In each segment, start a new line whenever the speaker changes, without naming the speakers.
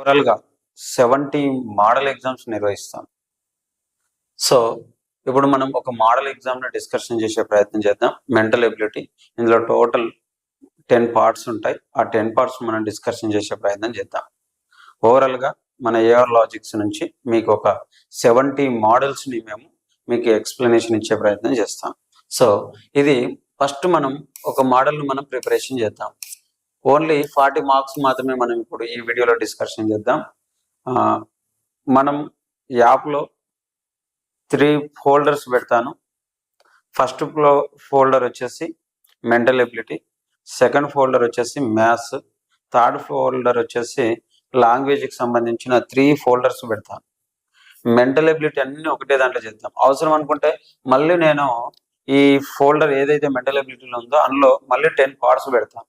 ఓవరాల్గా 70 model exams నిర్వహిస్తాం. So ఇప్పుడు మనం ఒక మోడల్ ఎగ్జామ్ని డిస్కషన్ చేసే ప్రయత్నం చేద్దాం. మెంటల్ ఎబిలిటీ, ఇందులో టోటల్ 10 పార్ట్స్ ఉంటాయి. ఆ 10 పార్ట్స్ మనం డిస్కషన్ చేసే ప్రయత్నం చేద్దాం. ఓవరాల్గా మన ఏఆర్ లాజిక్స్ నుంచి మీకు ఒక 70 మోడల్స్ని మేము మీకు ఎక్స్ప్లెనేషన్ ఇచ్చే ప్రయత్నం చేస్తాం. సో ఇది ఫస్ట్ మనం ఒక మోడల్ని మనం ప్రిపరేషన్ చేద్దాం. ఓన్లీ 40 మార్క్స్ మాత్రమే మనం ఇప్పుడు ఈ వీడియోలో డిస్కషన్ చేద్దాం. మనం యాప్లో 3 ఫోల్డర్స్ పెడతాను. ఫస్ట్ ఫోల్డర్ వచ్చేసి మెంటల్ ఎబిలిటీ, సెకండ్ ఫోల్డర్ వచ్చేసి మ్యాథ్స్, థర్డ్ ఫోల్డర్ వచ్చేసి లాంగ్వేజ్కి సంబంధించిన 3 ఫోల్డర్స్ పెడతాను. మెంటల్ ఎబిలిటీ అన్ని ఒకటే దాంట్లో చేద్దాం. అవసరం అనుకుంటే మళ్ళీ నేను ఈ ఫోల్డర్ ఏదైతే మెంటల్ ఎబిలిటీలో ఉందో అందులో మళ్ళీ 10 పార్ట్స్ పెడతాను.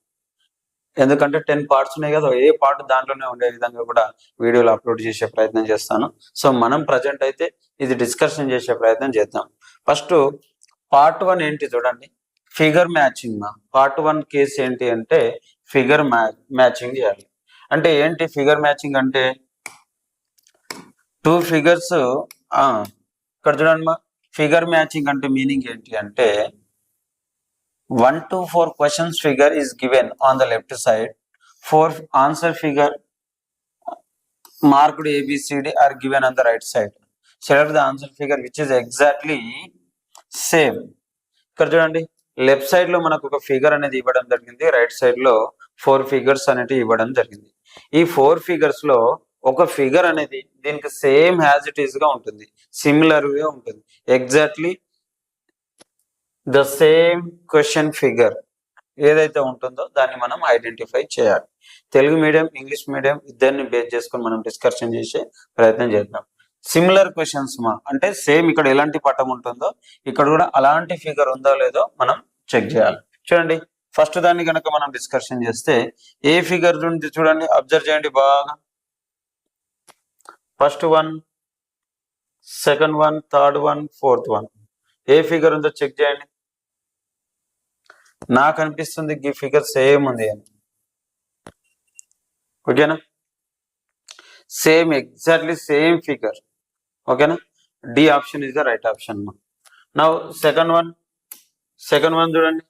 ఎందుకంటే 10 పార్ట్స్ ఉన్నాయి కదా, ఏ పార్ట్ దాంట్లోనే ఉండే విధంగా కూడా వీడియోలు అప్లోడ్ చేసే ప్రయత్నం చేస్తాను. సో మనం ప్రజెంట్ అయితే ఇది డిస్కషన్ చేసే ప్రయత్నం చేద్దాం. ఫస్ట్ పార్ట్ 1 ఏంటి చూడండి, ఫిగర్ మ్యాచింగ్. పార్ట్ 1 కేసు ఏంటి అంటే ఫిగర్ మ్యాచింగ్ చేయాలి. అంటే ఏంటి ఫిగర్ మ్యాచింగ్ అంటే 2 ఫిగర్స్ ఇక్కడ చూడండి మా, ఫిగర్ మ్యాచింగ్ అంటే మీనింగ్ ఏంటి అంటే 1 to 4 questions figure is given on the left side. 4 answer figure marked ABCD are given on the right side. Select the answer figure which is exactly same. ఇక్కడ చూడండి, left side లో మనకు ఒక figure అనేది ఇవ్వడం జరిగింది, రైట్ సైడ్ లో 4 figures అనేది ఇవ్వడం జరిగింది. ఈ 4 ఫిగర్స్ లో ఒక ఫిగర్ అనేది దీనికి సేమ్ యాజ్ ఇట్ ఈస్ గా ఉంటుంది, సిమిలర్ గా ఉంటుంది. Exactly the same question figure ఏదైతే ఉంటుందో దాన్ని మనం ఐడెంటిఫై చేయాలి. తెలుగు మీడియం, ఇంగ్లీష్ మీడియం ఇద్దరిని బేస్ చేసుకొని మనం డిస్కషన్ చేసే ప్రయత్నం చేద్దాం. సిమిలర్ క్వశ్చన్స్ అంటే సేమ్ ఇక్కడ ఎలాంటి పటం ఉంటుందో ఇక్కడ కూడా అలాంటి ఫిగర్ ఉందో లేదో మనం చెక్ చేయాలి. చూడండి, ఫస్ట్ దాన్ని కనుక మనం డిస్కషన్ చేస్తే ఏ ఫిగర్ నుంచి చూడండి, అబ్జర్వ్ చేయండి బాగా. ఫస్ట్ 1, సెకండ్ 1, థర్డ్ 1, ఫోర్త్ 1 ఏ ఫిగర్ ఉందో చెక్ చేయండి. నాకు అనిపిస్తుంది ఈ ఫిగర్ సేమ్ ఉంది అని. ఓకేనా, సేమ్, ఎగ్జాక్ట్లీ సేమ్ ఫిగర్. ఓకేనా, D option is the right option. Now second one చూడండి,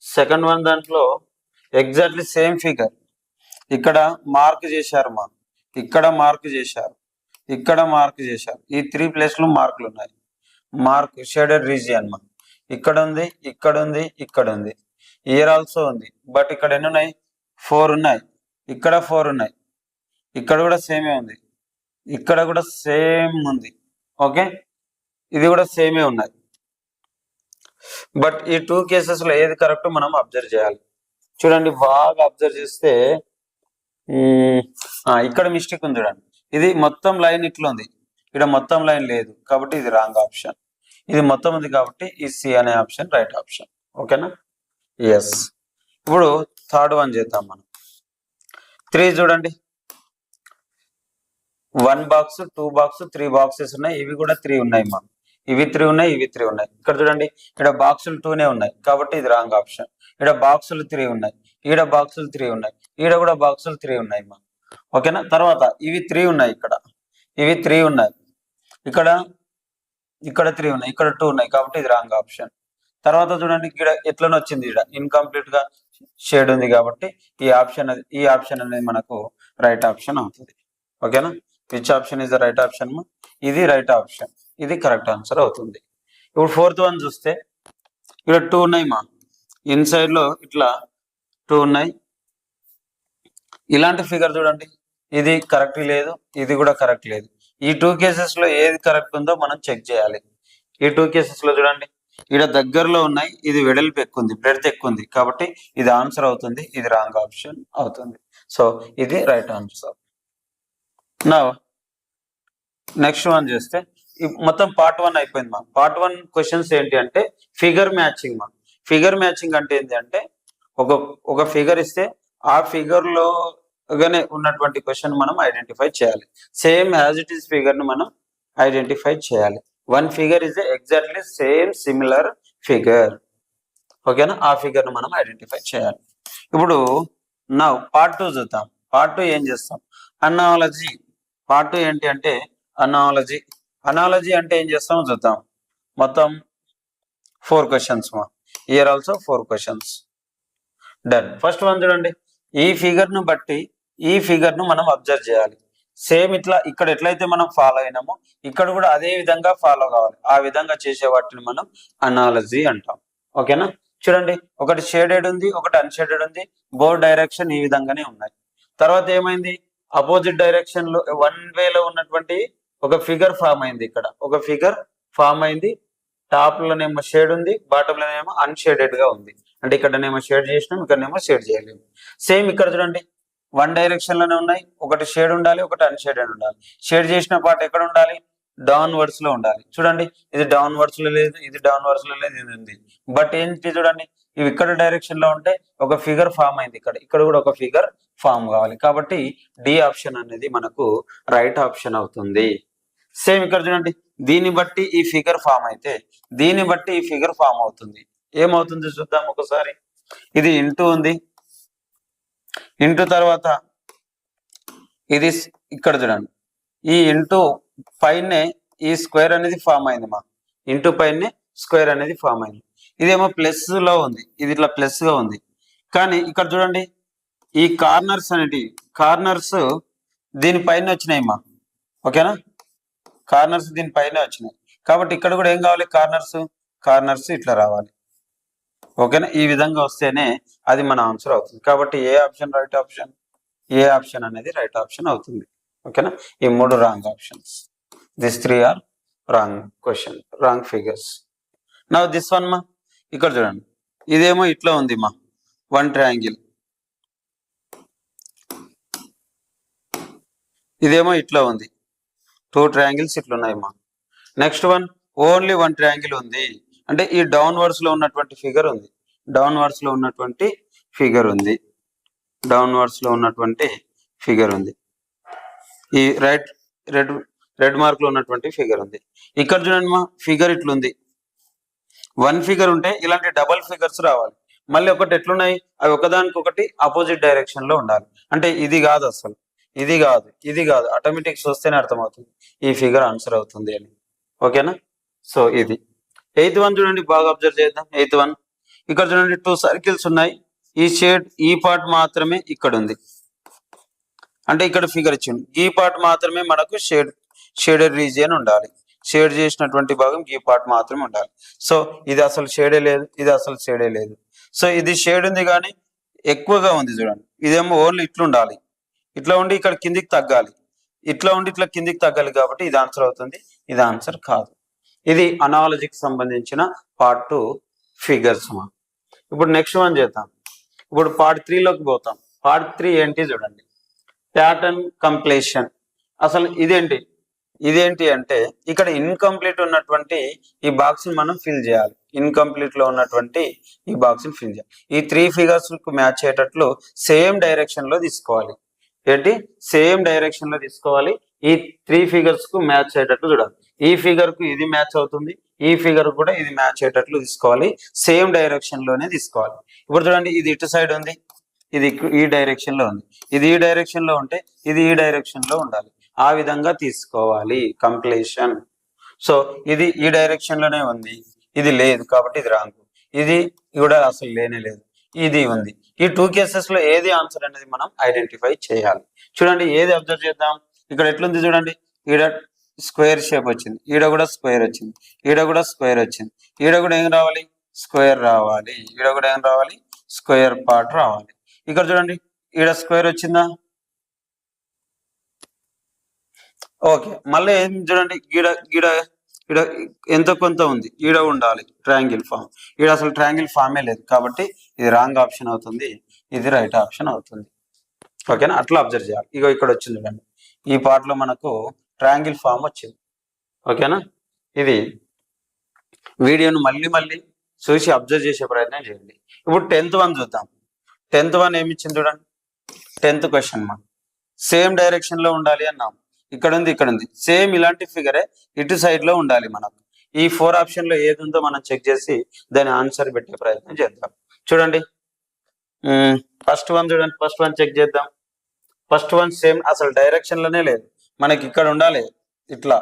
సెకండ్ 1 దాంట్లో ఎగ్జాక్ట్లీ సేమ్ ఫిగర్. ఇక్కడ మార్క్ చేశారు మా, ఇక్కడ మార్క్ చేశారు, ఇక్కడ మార్క్ చేశారు. ఈ 3 ప్లేస్లు మార్కులు ఉన్నాయి. మార్క్ షేడెడ్ రీజియన్ మా, ఇక్కడ ఉంది, ఇక్కడ ఉంది, ఇక్కడ ఉంది. ఇయర్ ఆల్సో ఉంది, బట్ ఇక్కడ ఎన్ని ఉన్నాయి, 4 ఉన్నాయి. ఇక్కడ 4 ఉన్నాయి, ఇక్కడ కూడా సేమే ఉంది, ఇక్కడ కూడా సేమ్ ఉంది. ఓకే, ఇది కూడా సేమే ఉన్నాయి. బట్ ఈ 2 కేసెస్ లో ఏది కరెక్ట్ మనం అబ్జర్వ్ చేయాలి. చూడండి బాగా అబ్జర్వ్ చేస్తే ఇక్కడ మిస్టేక్ ఉంది చూడండి. ఇది మొత్తం లైన్ ఇట్లా ఉంది, ఇక్కడ మొత్తం లైన్ లేదు కాబట్టి ఇది రాంగ్ ఆప్షన్. ఇది మొత్తం ఉంది కాబట్టి ఈ సి అనే ఆప్షన్ రైట్ ఆప్షన్. ఓకేనా, ఎస్. ఇప్పుడు థర్డ్ 1 చేద్దాం మనం. 3 చూడండి, 1 బాక్స్, 2 బాక్స్, 3 బాక్సెస్ ఉన్నాయి. ఇవి కూడా 3 ఉన్నాయి మా, ఇవి 3 ఉన్నాయి, ఇవి 3 ఉన్నాయి. ఇక్కడ చూడండి, ఇక్కడ బాక్సులు 2నే ఉన్నాయి కాబట్టి ఇది రాంగ్ ఆప్షన్. ఇక్కడ బాక్సులు 3 ఉన్నాయి, ఈడ బాక్సులు 3 ఉన్నాయి, ఈడ కూడా బాక్సులు 3 ఉన్నాయి మా. ఓకేనా, తర్వాత ఇవి 3 ఉన్నాయి, ఇక్కడ ఇవి 3 ఉన్నాయి, ఇక్కడ 3 ఉన్నాయి, ఇక్కడ 2 ఉన్నాయి కాబట్టి ఇది రాంగ్ ఆప్షన్. తర్వాత చూడండి, ఇక్కడ ఎట్లనే వచ్చింది, ఇక్కడ ఇన్కంప్లీట్ గా షేడ్ ఉంది కాబట్టి ఈ ఆప్షన్ అనేది మనకు రైట్ ఆప్షన్ అవుతుంది. ఓకేనా, which option is the right option? ఇది రైట్ ఆప్షన్, ఇది కరెక్ట్ ఆన్సర్ అవుతుంది. ఇప్పుడు ఫోర్త్ 1 చూస్తే ఇక్కడ 2 ఉన్నాయి మా, ఇన్సైడ్ లో ఇట్లా 2 ఉన్నాయి. ఇలాంటి ఫిగర్ చూడండి, ఇది కరెక్ట్ లేదు, ఇది కూడా కరెక్ట్ లేదు. ఈ 2 కేసెస్ లో ఏది కరెక్ట్ ఉందో మనం చెక్ చేయాలి. ఈ 2 కేసెస్ లో చూడండి, ఇక్కడ దగ్గరలో ఉన్నాయి, ఇది వెడల్పు ఎక్కువ ఉంది, బ్రెడ్త్ ఎక్కువ ఉంది కాబట్టి ఇది ఆన్సర్ అవుతుంది, ఇది రాంగ్ ఆప్షన్ అవుతుంది. సో ఇది రైట్ ఆన్సర్. నా నెక్స్ట్ 1 చేస్తే మొత్తం పార్ట్ 1 అయిపోయింది మా. పార్ట్ 1 క్వశ్చన్స్ ఏంటి అంటే ఫిగర్ మ్యాచింగ్ మా. ఫిగర్ మ్యాచింగ్ అంటే ఏంటి అంటే ఒక ఫిగర్ ఇస్తే ఆ ఫిగర్ లోగానే ఉన్నటువంటి క్వశ్చన్ మనం ఐడెంటిఫై చేయాలి. Same as it is figure ని మనం ఐడెంటిఫై చేయాలి. 1 figure is exactly same similar figure. ఓకేనా, ఆ ఫిగర్ ని మనం ఐడెంటిఫై చేయాలి. ఇప్పుడు నా పార్ట్ 2 చూద్దాం. పార్ట్ 2 ఏం చేస్తాం అనాలజీ పార్ట్ 2 ఏంటి అంటే అనాలజీ. అనాలజీ అంటే ఏం చేస్తామో చూద్దాం. మొత్తం 4 క్వశ్చన్స్ మా. Here also 4 questions. Done. First one చూడండి. ఈ ఫిగర్ ను బట్టి ఈ ఫిగర్ ను మనం అబ్జర్వ్ చేయాలి. సేమ్ ఇట్లా ఇక్కడ ఎట్లయితే మనం ఫాలో అయినామో ఇక్కడ కూడా అదే విధంగా ఫాలో కావాలి. ఆ విధంగా చేసే వాటిని మనం అనాలజీ అంటాం. ఓకేనా? చూడండి, ఒకటి షేడెడ్ ఉంది, ఒకటి అన్షేడెడ్ ఉంది. బోర్డ్ డైరెక్షన్ ఈ విధంగానే ఉన్నాయి. తర్వాత ఏమైంది, అపోజిట్ డైరెక్షన్ లో వన్ వేలో ఉన్నటువంటి ఒక ఫిగర్ ఫామ్ అయింది. ఇక్కడ ఒక ఫిగర్ ఫామ్ అయింది. టాప్ లోనేమో షేడ్ ఉంది, బాటమ్ లోనేమో అన్షేడెడ్ గా ఉంది. అంటే ఇక్కడనేమో షేడ్ చేసినాం, ఇక్కడనేమో షేడ్ చేయలేము. సేమ్ ఇక్కడ చూడండి, వన్ డైరెక్షన్ లోనే ఉన్నాయి. ఒకటి షేడ్ ఉండాలి, ఒకటి అన్షేడెడ్ ఉండాలి. షేడ్ చేసిన పార్ట్ ఎక్కడ ఉండాలి, డౌన్ వర్డ్స్ లో ఉండాలి. చూడండి, ఇది డౌన్ వర్డ్స్ లో లేదు, ఇది డౌన్ వర్డ్స్ లో లేదు, ఇది ఉంది. బట్ ఏంటి చూడండి, ఇవి ఇక్కడ డైరెక్షన్ లో ఉంటే ఒక ఫిగర్ ఫామ్ అయింది. ఇక్కడ కూడా ఒక ఫిగర్ ఫామ్ కావాలి. కాబట్టి డి ఆప్షన్ అనేది మనకు రైట్ ఆప్షన్ అవుతుంది. సేమ్ ఇక్కడ చూడండి, దీన్ని బట్టి ఈ ఫిగర్ ఫామ్ అయితే దీన్ని బట్టి ఈ ఫిగర్ ఫామ్ అవుతుంది. ఏమవుతుంది చూద్దాం ఒకసారి. ఇది ఇంటూ ఉంది, ఇంటూ తర్వాత ఇది ఇక్కడ చూడండి, ఈ ఇంటూ పైనే ఈ స్క్వేర్ అనేది ఫామ్ అయింది మా. ఇంటూ పైనే స్క్వేర్ అనేది ఫామ్ అయింది. ఇదేమో ప్లస్ లో ఉంది, ఇది ఇట్లా ప్లస్ గా ఉంది. కానీ ఇక్కడ చూడండి, ఈ కార్నర్స్ అనేటివి కార్నర్స్ దీనిపైన వచ్చినాయి మా. ఓకేనా? కార్నర్స్ దీనిపైన వచ్చినాయి. కాబట్టి ఇక్కడ కూడా ఏం కావాలి, కార్నర్స్ ఇట్లా రావాలి. ఓకేనా? ఈ విధంగా వస్తేనే అది మన ఆన్సర్ అవుతుంది. కాబట్టి A option right option, A option అనేది రైట్ ఆప్షన్ అవుతుంది. ఓకేనా? ఈ 3 wrong options. This 3 are wrong question, wrong figures. నా దిస్ వన్ మా, ఇక్కడ చూడండి, ఇదేమో ఇట్లా ఉంది మా, వన్ ట్రయాంగిల్. ఇదేమో ఇట్లా ఉంది, 2 ట్రయాంగిల్స్ ఇట్లా ఉన్నాయి మా. నెక్స్ట్ వన్ ఓన్లీ 1 ట్రయాంగిల్ ఉంది. అంటే ఈ డౌన్ వర్డ్స్ లో ఉన్నటువంటి ఫిగర్ ఉంది, డౌన్ వర్డ్స్ లో ఉన్నటువంటి ఫిగర్ ఉంది, డౌన్ వర్డ్స్ లో ఉన్నటువంటి ఫిగర్ ఉంది. ఈ రెడ్ మార్క్ లో ఉన్నటువంటి ఫిగర్ ఉంది. ఇక్కడ చూడండి మా, ఫిగర్ ఇట్లుంది. 1 ఫిగర్ ఉంటే ఇలాంటి డబల్ ఫిగర్స్ రావాలి. మళ్ళీ ఒకటి ఎట్లున్నాయి, అవి ఒకదానికొకటి అపోజిట్ డైరెక్షన్ లో ఉండాలి. అంటే ఇది కాదు, అసలు ఇది కాదు, ఇది కాదు. ఆటోమేటిక్స్ వస్తేనే అర్థమవుతుంది ఈ ఫిగర్ ఆన్సర్ అవుతుంది అని. ఓకేనా? సో ఇది 8th వన్ చూడండి, బాగా అబ్జర్వ్ చేద్దాం. 8th వన్ ఇక్కడ చూడండి, 2 సర్కిల్స్ ఉన్నాయి. ఈ షేడ్ ఈ పార్ట్ మాత్రమే ఇక్కడ ఉంది. అంటే ఇక్కడ ఫిగర్ ఇచ్చింది, ఈ పార్ట్ మాత్రమే మనకు షేడెడ్ రీజియన్ ఉండాలి. షేడ్ చేసినటువంటి భాగం ఈ పార్ట్ మాత్రమే ఉండాలి. సో ఇది అసలు షేడే లేదు, ఇది అసలు షేడే లేదు. సో ఇది షేడ్ ఉంది కానీ ఎక్కువగా ఉంది చూడండి. ఇదేమో ఓన్లీ ఇట్లా ఉండాలి, ఇట్లా ఉండి ఇక్కడ కిందికి తగ్గాలి, ఇట్లా ఉండి ఇట్లా కిందికి తగ్గాలి. కాబట్టి ఇది ఆన్సర్ అవుతుంది, ఇది ఆన్సర్ కాదు. ఇది అనాలజీకి సంబంధించిన పార్ట్ 2 ఫిగర్స్ మా. ఇప్పుడు నెక్స్ట్ వన్ చేద్దాం. ఇప్పుడు పార్ట్ 3 లోకి పోతాం. పార్ట్ 3 ఏంటి చూడండి, ప్యాటర్న్ కంప్లీషన్. అసలు ఇదేంటి అంటే ఇక్కడ ఇన్కంప్లీట్ ఉన్నటువంటి ఈ బాక్స్ ని మనం ఫిల్ చేయాలి. ఇన్కంప్లీట్ లో ఉన్నటువంటి ఈ బాక్స్ ని ఫిల్ చేయాలి. ఈ 3 ఫిగర్స్ కు మ్యాచ్ అయ్యేటట్లు సేమ్ డైరెక్షన్ లో తీసుకోవాలి. ఏంటి, సేమ్ డైరెక్షన్ లో తీసుకోవాలి. ఈ 3 ఫిగర్స్ కు మ్యాచ్ అయ్యేటట్లు చూడాలి. ఈ ఫిగర్ కు ఇది మ్యాచ్ అవుతుంది, ఈ ఫిగర్ కూడా ఇది మ్యాచ్ అయ్యేటట్లు తీసుకోవాలి. సేమ్ డైరెక్షన్ లోనే తీసుకోవాలి. ఇప్పుడు చూడండి, ఇది ఇటు సైడ్ ఉంది, ఇది ఈ డైరెక్షన్ లో ఉంది. ఇది ఈ డైరెక్షన్ లో ఉంటే ఇది ఈ డైరెక్షన్ లో ఉండాలి. ఆ విధంగా తీసుకోవాలి కంప్లీషన్. సో ఇది ఈ డైరెక్షన్ లోనే ఉంది, ఇది లేదు కాబట్టి ఇది రాంగ్. ఇది కూడా అసలు లేనే లేదు, ఇది ఉంది. ఈ 2 కేసెస్ లో ఏది ఆన్సర్ అనేది మనం ఐడెంటిఫై చేయాలి. చూడండి, ఏది అబ్జర్వ్ చేద్దాం. ఇక్కడ ఎట్లుంది చూడండి, ఈడ స్క్వేర్ షేప్ వచ్చింది, ఈడ కూడా స్క్వేర్ వచ్చింది, ఈడ కూడా స్క్వేర్ వచ్చింది. ఈడ కూడా ఏం రావాలి, స్క్వేర్ రావాలి. ఈడ కూడా ఏం రావాలి, స్క్వేర్ పార్ట్ రావాలి. ఇక్కడ చూడండి, ఈడ స్క్వేర్ వచ్చిందా, ఓకే. మళ్ళీ ఏం చూడండి, గీడ గీడ ఈడ ఎంత కొంత ఉంది, ఈడ ఉండాలి ట్రయాంగిల్ ఫామ్. ఈడ అసలు ట్రయాంగిల్ ఫామే లేదు కాబట్టి ఇది రాంగ్ ఆప్షన్ అవుతుంది, ఇది రైట్ ఆప్షన్ అవుతుంది. ఓకేనా? అట్లా అబ్జర్వ్ చేయాలి. ఇగో ఇక్కడ వచ్చింది చూడండి, ఈ పార్ట్ లో మనకు ట్రయాంగిల్ ఫామ్ వచ్చింది. ఓకేనా? ఇది వీడియోను మళ్ళీ చూసి అబ్జర్వ్ చేసే ప్రయత్నం చేయండి. ఇప్పుడు 10th వన్ చూద్దాం. 10th వన్ ఏమి ఇచ్చింది చూడండి, 10th క్వశ్చన్ మా. సేమ్ డైరెక్షన్ లో ఉండాలి అన్నాం. ఇక్కడ ఉంది, ఇక్కడ ఉంది. సేమ్ ఇలాంటి ఫిగరే ఇటు సైడ్ లో ఉండాలి మనకు. ఈ 4 ఆప్షన్ లో ఏది ఉందో మనం చెక్ చేసి దాని ఆన్సర్ పెట్టే ప్రయత్నం చేద్దాం. చూడండి, ఫస్ట్ వన్ చూడండి, ఫస్ట్ వన్ చెక్ చేద్దాం. ఫస్ట్ వన్ సేమ్, అసలు డైరెక్షన్ లోనే లేదు, మనకి ఇక్కడ ఉండాలి ఇట్లా,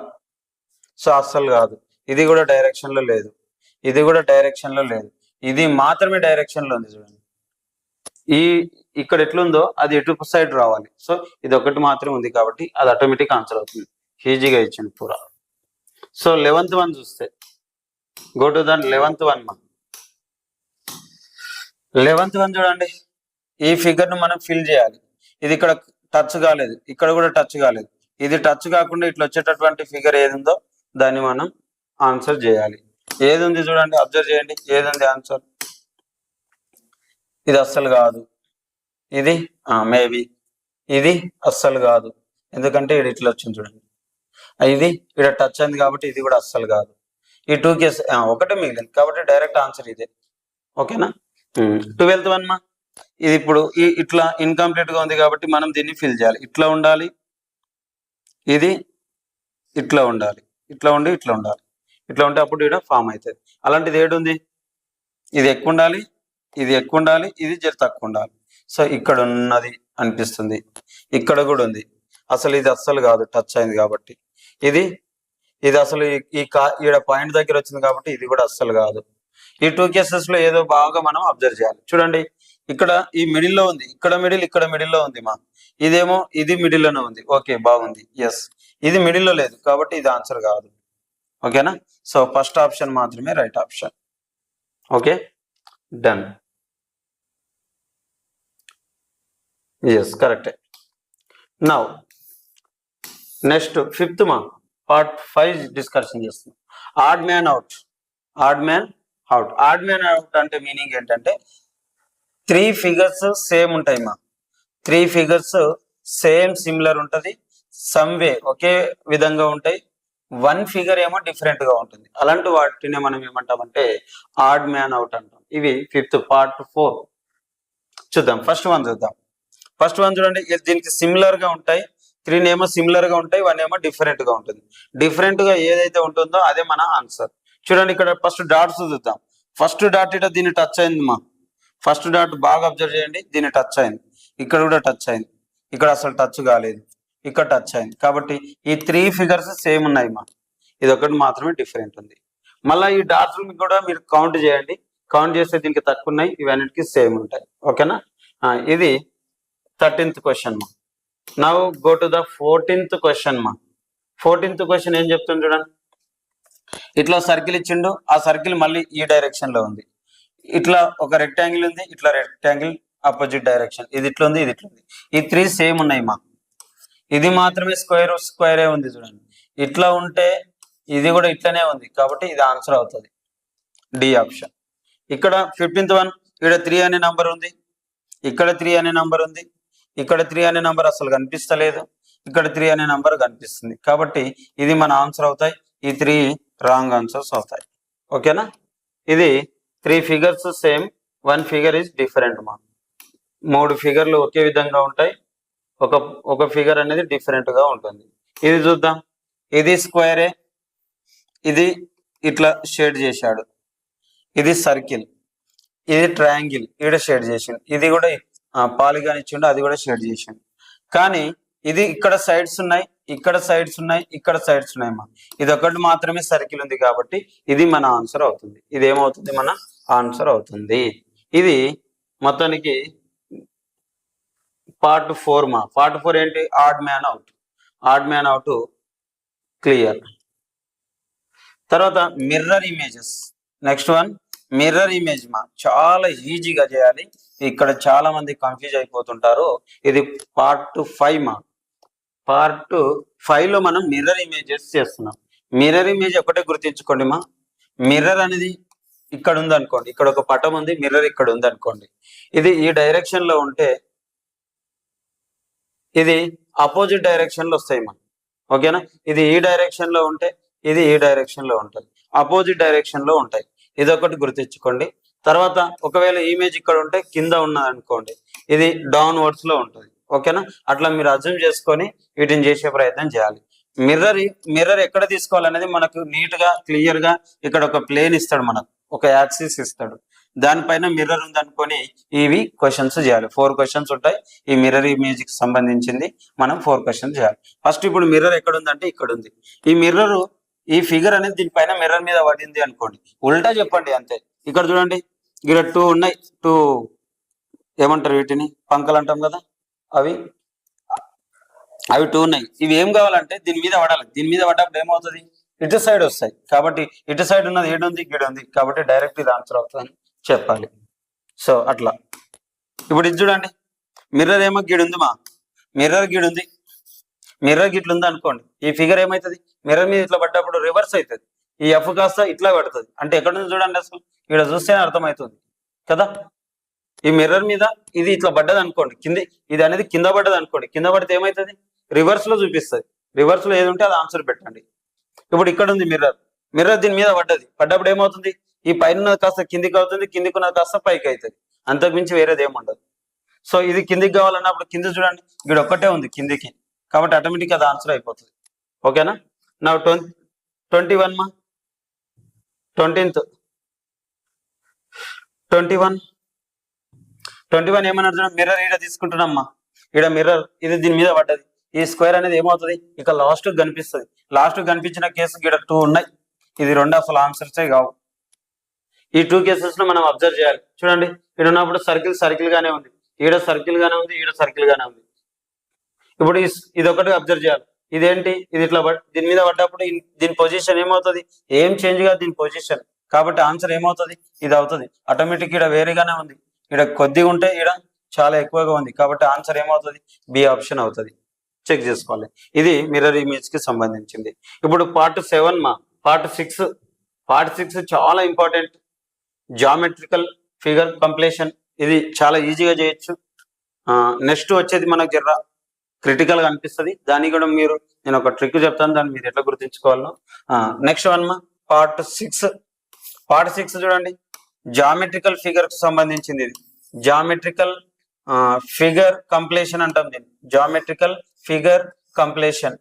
సో అస్సలు కాదు. ఇది కూడా డైరెక్షన్ లో లేదు, ఇది కూడా డైరెక్షన్ లో లేదు, ఇది మాత్రమే డైరెక్షన్ లో ఉంది. చూడండి ఇక్కడ ఎట్లుందో అది ఎటు సైడ్ రావాలి, సో ఇది ఒకటి మాత్రమే ఉంది కాబట్టి అది ఆటోమేటిక్ ఆన్సర్ అవుతుంది. ఈజీగా ఇచ్చింది పూరా. సో 11th వన్ చూస్తే, go to the 11th one. 11th one చూడండి, ఈ ఫిగర్ ను మనం ఫిల్ చేయాలి. ఇది ఇక్కడ టచ్ కాలేదు, ఇక్కడ కూడా టచ్ కాలేదు, ఇది టచ్ కాకుండా ఇట్లా వచ్చేటటువంటి ఫిగర్ ఏది ఉందో దాన్ని మనం ఆన్సర్ చేయాలి. ఏది ఉంది చూడండి, అబ్జర్వ్ చేయండి, ఏది ఉంది ఆన్సర్. ఇది అస్సలు కాదు, ఇది మేబీ, ఇది అస్సలు కాదు, ఎందుకంటే ఇది ఇట్లా వచ్చింది చూడండి, ఇది ఇక్కడ టచ్ అయింది కాబట్టి ఇది కూడా అస్సలు కాదు. ఈ 2 కేస్ ఒకటే మిగిలింది కాబట్టి డైరెక్ట్ ఆన్సర్ ఇదే. ఓకేనా. 12th వన్ మా, ఇది ఇప్పుడు ఇట్లా ఇన్కంప్లీట్ గా ఉంది కాబట్టి మనం దీన్ని ఫిల్ చేయాలి. ఇట్లా ఉండాలి, ఇది ఇట్లా ఉండాలి, ఇట్లా ఉండి ఇట్లా ఉండాలి, ఇట్లా ఉంటే అప్పుడు ఇక్కడ ఫామ్ అవుతుంది. అలాంటిది ఏడు ఉంది, ఇది ఎక్కువ ఉండాలి, ఇది ఎక్కువ ఉండాలి, ఇది జర తక్కువ ఉండాలి. సో ఇక్కడ ఉన్నది అనిపిస్తుంది, ఇక్కడ కూడా ఉంది, అసలు ఇది అస్సలు కాదు టచ్ అయింది కాబట్టి. ఇది అసలు ఈడ పాయింట్ దగ్గర వచ్చింది కాబట్టి ఇది కూడా అస్సలు కాదు. ఈ 2 కేసెస్ లో ఏదో బాగా మనం అబ్జర్వ్ చేయాలి. చూడండి ఇక్కడ ఈ మిడిల్ లో ఉంది, ఇక్కడ మిడిల్, ఇక్కడ మిడిల్ లో ఉంది మా, ఇదేమో ఇది మిడిల్ లోనే ఉంది. ఓకే బాగుంది, ఎస్. ఇది మిడిల్ లో లేదు కాబట్టి ఇది ఆన్సర్ కాదు. ఓకేనా. సో ఫస్ట్ ఆప్షన్ మాత్రమే right option. Okay done. Yes కరెక్టే. నౌ నెక్స్ట్ 5th మా, పార్ట్ 5 డిస్కషన్ చేస్తున్నాం. Odd man out. Odd man out. Odd man out అంటే మీనింగ్ ఏంటంటే 3 ఫిగర్స్ సేమ్ ఉంటాయి మా, 3 ఫిగర్స్ సేమ్ సిమిలర్ ఉంటది, సమ్ వే ఒకే విధంగా ఉంటాయి, 1 ఫిగర్ ఏమో డిఫరెంట్ గా ఉంటుంది. అలాంటి వాటిని మనం ఏమంటామంటే ఆడ్ మ్యాన్ అవుట్ అంటాం. ఇవి 5th పార్ట్ 4 చూద్దాం. ఫస్ట్ వన్ చూద్దాం. ఫస్ట్ వన్ చూడండి, దీనికి సిమిలర్ గా ఉంటాయి, 3 ఏమో సిమిలర్ గా ఉంటాయి, 1 ఏమో డిఫరెంట్ గా ఉంటుంది. డిఫరెంట్ గా ఏదైతే ఉంటుందో అదే మన ఆన్సర్. చూడండి ఇక్కడ ఫస్ట్ డాట్స్ చూద్దాం. ఫస్ట్ డాట్ ఇట దీన్ని టచ్ అయింది మా, ఫస్ట్ డాట్ బాగా అబ్జర్వ్ చేయండి, దీన్ని టచ్ అయింది, ఇక్కడ కూడా టచ్ అయింది, ఇక్కడ అసలు టచ్ కాలేదు, ఇక్కడ టచ్ అయింది. కాబట్టి ఈ 3 ఫిగర్స్ సేమ్ ఉన్నాయి మా, ఇది ఒకటి మాత్రమే డిఫరెంట్ ఉంది. మళ్ళీ ఈ డాట్స్ కూడా మీరు కౌంట్ చేయండి, కౌంట్ చేస్తే దీనికి తక్కువ ఉన్నాయి, ఇవన్నిటికీ సేమ్ ఉంటాయి. ఓకేనా. ఇది 13th క్వశ్చన్ మా. Now go to the 14th question మా. 14th క్వశ్చన్ ఏం చెప్తుంది చూడండి, ఇట్లా సర్కిల్ ఇచ్చిండు, ఆ సర్కిల్ మళ్ళీ ఈ డైరెక్షన్ లో ఉంది, ఇట్లా ఒక రెక్టాంగిల్ ఉంది, ఇట్లా రెక్టాంగిల్ ఆపోజిట్ డైరెక్షన్, ఇది ఇట్లా ఉంది, ఇది ఇట్లా ఉంది, ఈ 3 సేమ్ ఉన్నాయి మా. ఇది మాత్రమే స్క్వేరే ఉంది చూడండి, ఇట్లా ఉంటే ఇది కూడా ఇట్లనే ఉంది కాబట్టి ఇది ఆన్సర్ అవుతుంది, డి ఆప్షన్. ఇక్కడ 15th వన్, ఇక్కడ 3 అనే నంబర్ ఉంది, ఇక్కడ 3 అనే నంబర్ ఉంది, ఇక్కడ 3 అనే నంబర్ అసలు కనిపిస్తలేదు, ఇక్కడ 3 అనే నంబర్ కనిపిస్తుంది కాబట్టి ఇది మన ఆన్సర్ అవుతాయి. ఈ 3 రాంగ్ ఆన్సర్స్ అవుతాయి. ఓకేనా. ఇది 3 figures same, 1 figure is different మా. 3 ఫిగర్లు ఒకే విధంగా ఉంటాయి, ఒక ఫిగర్ అనేది డిఫరెంట్ గా ఉంటుంది. ఇది చూద్దాం, ఇది స్క్వేరే, ఇది ఇట్లా షేడ్ చేశాడు, ఇది సర్కిల్, ఇది ట్రయాంగిల్, ఇక్కడ షేడ్ చేసిండు, ఇది కూడా పాలిగాన్ ఇచ్చిండు, అది కూడా షేడ్ చేసిండు. కానీ ఇది ఇక్కడ సైడ్స్ ఉన్నాయి, ఇక్కడ సైడ్స్ ఉన్నాయి, ఇక్కడ సైడ్స్ ఉన్నాయి మా, ఇది ఒకటి మాత్రమే సర్కిల్ ఉంది కాబట్టి ఇది మన ఆన్సర్ అవుతుంది. ఇది ఏమవుతుంది, మన ఆన్సర్ అవుతుంది. ఇది మొత్తానికి పార్ట్ 4 మా. పార్ట్ 4 ఏంటి, odd man out. Odd man out clear. తర్వాత mirror images. Next one mirror image మా, చాలా ఈజీగా చేయాలి, ఇక్కడ చాలా మంది కన్ఫ్యూజ్ అయిపోతుంటారు. ఇది పార్ట్ 5 మా. పార్ట్ 5 లో మనం మిర్రర్ ఇమేజెస్ చేస్తున్నాం. మిర్రర్ ఇమేజ్ ఒకటే గుర్తించుకోండి మా, మిర్రర్ అనేది ఇక్కడ ఉంది అనుకోండి, ఇక్కడ ఒక పటం ఉంది, మిర్రర్ ఇక్కడ ఉంది అనుకోండి, ఇది ఈ డైరెక్షన్ లో ఉంటే ఇది అపోజిట్ డైరెక్షన్ లో వస్తాయి మా. ఓకేనా. ఇది ఈ డైరెక్షన్ లో ఉంటే ఇది ఈ డైరెక్షన్ లో ఉంటుంది, అపోజిట్ డైరెక్షన్ లో ఉంటాయి, ఇది ఒకటి గుర్తించుకోండి. తర్వాత ఒకవేళ ఇమేజ్ ఇక్కడ ఉంటే కింద ఉన్నది అనుకోండి, ఇది డౌన్వర్డ్స్ లో ఉంటుంది. ఓకేనా. అట్లా మీరు అజ్యూమ్ చేసుకొని వీటిని చేసే ప్రయత్నం చేయాలి. మిర్రర్ ఎక్కడ తీసుకోవాలనేది మనకు నీట్ గా క్లియర్ గా ఇక్కడ ఒక ప్లేన్ ఇస్తాడు, మనకు ఒక యాక్సిస్ ఇస్తాడు, దానిపైన మిర్రర్ ఉంది అనుకొని ఇవి క్వశ్చన్స్ చేయాలి. 4 క్వశ్చన్స్ ఉంటాయి. ఈ మిర్రర్ ఇమేజ్ కి సంబంధించింది మనం 4 క్వశ్చన్స్ చేయాలి. ఫస్ట్ ఇప్పుడు మిర్రర్ ఎక్కడ ఉందంటే ఇక్కడ ఉంది. ఈ మిర్రర్ ఈ ఫిగర్ అనేది దీనిపైన మిర్రర్ మీద పడింది అనుకోండి, ఉల్టా చెప్పండి అంతే. ఇక్కడ చూడండి, ఇక్కడ 2 ఉన్నాయి. 2 ఏమంటారు వీటిని, పంకలు అంటాం కదా, అవి 2 ఉన్నాయి. ఇవి ఏం కావాలంటే దీని మీద పడాలి. దీని మీద పడ్డప్పుడు ఏమవుతుంది, ఇటు సైడ్ వస్తాయి. కాబట్టి ఇటు సైడ్ ఉన్నది ఏడుంది, గిడ ఉంది. కాబట్టి డైరెక్ట్ ఇది ఆన్సర్ అవుతుందని చెప్పాలి. సో అట్లా ఇప్పుడు ఇది చూడండి, మిర్రర్ ఏమో గిడుంది మా, మిర్రర్ గిడుంది, మిర్రర్ గిట్లు ఉంది అనుకోండి. ఈ ఫిగర్ ఏమవుతుంది, మిర్రర్ మీద ఇట్లా పడ్డప్పుడు రివర్స్ అవుతుంది. ఈ ఎఫ్ కాస్త ఇట్లా పడుతుంది. అంటే ఎక్కడ ఉంది చూడండి, అసలు ఇక్కడ చూస్తేనే అర్థమవుతుంది కదా. ఈ మిర్రర్ మీద ఇది ఇట్లా పడ్డది అనుకోండి, కింది ఇది అనేది కింద పడ్డది అనుకోండి. కింద పడితే ఏమవుతుంది, రివర్స్ లో చూపిస్తుంది. రివర్స్ లో ఏది ఉంటే అది ఆన్సర్ పెట్టండి. ఇప్పుడు ఇక్కడ ఉంది మిర్రర్, మిర్రర్ దీని మీద పడ్డది. పడ్డప్పుడు ఏమవుతుంది, ఈ పైన కాస్త కిందికి అవుతుంది, కిందికి ఉన్నది కాస్త పైకి అవుతుంది. అంతకుమించి వేరేది ఏముండదు. సో ఇది కిందికి కావాలన్నప్పుడు కింద చూడండి, ఇక్కడ ఒక్కటే ఉంది కిందికి. కాబట్టి ఆటోమేటిక్ అది ఆన్సర్ అయిపోతుంది. ఓకేనా. నా 21 మా, 20th 21 ఏమన్నారు చూడండి, మిర్రర్ ఈడ తీసుకుంటున్నామ్మా. ఈడ మిర్రర్ ఇది దీని మీద పడ్డది. ఈ స్క్వేర్ అనేది ఏమవుతుంది, ఇక లాస్ట్ కనిపిస్తుంది. లాస్ట్ కనిపించిన కేసు ఇక్కడ 2 ఉన్నాయి. ఇది 2 అసలు ఆన్సర్సే కావు. ఈ 2 కేసెస్ లో మనం అబ్జర్వ్ చేయాలి. చూడండి, ఇక్కడ ఉన్నప్పుడు సర్కిల్ గానే ఉంది, ఈడ సర్కిల్ గానే ఉంది, ఈడ సర్కిల్ గానే ఉంది. ఇప్పుడు ఇది ఒకటి అబ్జర్వ్ చేయాలి. ఇదేంటి, ఇది ఇట్లా దీని మీద పడ్డప్పుడు దీని పొజిషన్ ఏమవుతుంది, ఏం చేంజ్ కాదు దీని పొజిషన్. కాబట్టి ఆన్సర్ ఏమవుతుంది, ఇది అవుతుంది. ఆటోమేటిక్ ఇక్కడ వేరేగానే ఉంది, ఇక్కడ కొద్దిగా ఉంటే ఇక్కడ చాలా ఎక్కువగా ఉంది. కాబట్టి ఆన్సర్ ఏమవుతుంది, బి ఆప్షన్ అవుతుంది. చెక్ చేసుకోవాలి. ఇది మిర్రర్ ఇమేజ్ కి సంబంధించింది. ఇప్పుడు పార్ట్ 7 మా, పార్ట్ 6 చాలా ఇంపార్టెంట్. Geometrical figure completion. ఇది చాలా ఈజీగా చేయొచ్చు. నెక్స్ట్ వచ్చేది మనకు జర్ర క్రిటికల్ గా అనిపిస్తుంది. దానికి కూడా నేను ఒక ట్రిక్ చెప్తాను, దాన్ని మీరు ఎట్లా గుర్తుంచుకోవాలో. నెక్స్ట్ 1 మా, పార్ట్ 6 చూడండి, జామెట్రికల్ ఫిగర్ కు సంబంధించింది. ఇది జామెట్రికల్ ఫిగర్ కంప్లీషన్ అంటాం దీన్ని, జామెట్రికల్ ఫిగర్ కంప్లీషన్.